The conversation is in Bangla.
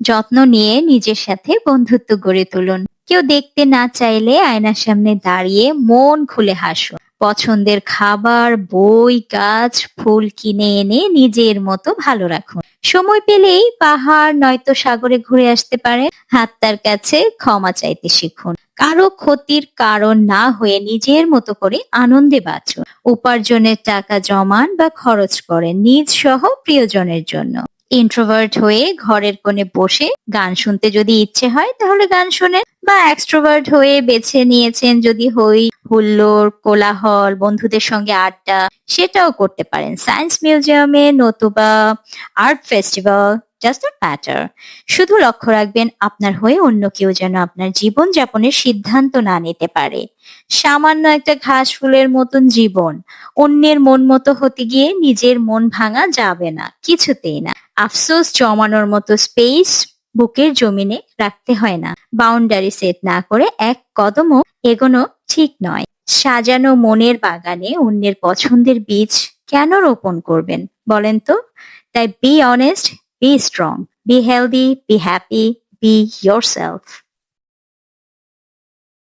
যত্ন নিয়ে নিজের সাথে বন্ধুত্ব গড়ে তুলুন। কেউ দেখতে না চাইলে আয়নার সামনে দাঁড়িয়ে মন খুলে হাসুন। পছন্দের খাবার, বই, গাছ, ফুল কিনে এনে নিজের মতো ভালো রাখুন। সময় পেলেই পাহাড় নয়তো সাগরে ঘুরে আসতে পারেন। আত্মার কাছে ক্ষমা চাইতে শিখুন। কারো ক্ষতির কারণ না হয়ে নিজের মতো করে আনন্দে বাঁচুন। উপার্জনের টাকা জমান বা খরচ করেন নিজ সহ প্রিয়জনের জন্য। ইন্ট্রোভার্ট হয়ে ঘরের কোণে বসে গান শুনতে যদি ইচ্ছে হয় তাহলে গান শোনেন, বা এক্সট্রোভার্ট হয়ে বেছে নিয়েছেন যদি হই হুল্লোড়, কোলাহল, বন্ধুদের সঙ্গে আড্ডা, সেটাও করতে পারেন। সায়েন্স মিউজিয়ামে নতুবা art festival, just not matter. শুধু লক্ষ্য রাখবেন আপনার হয়ে অন্য কেউ যেন আপনার জীবন যাপনের সিদ্ধান্ত না নিতে পারে। সামান্য একটা ঘাস ফুলের মতন জীবন, অন্যের মন মতো হতে গিয়ে নিজের মন ভাঙা যাবে না, কিছুতেই না। আফসোস জমানোর মতো স্পেস বুকের জমিনে রাখতে হয় না। বাউন্ডারি সেট না করে এক কদমও এগোনো ঠিক নয়। সাজানো মনের বাগানে অন্যের পছন্দের বীজ কেন রোপণ করবেন বলেন তো? তাই be honest, be strong, be healthy, be happy, be yourself.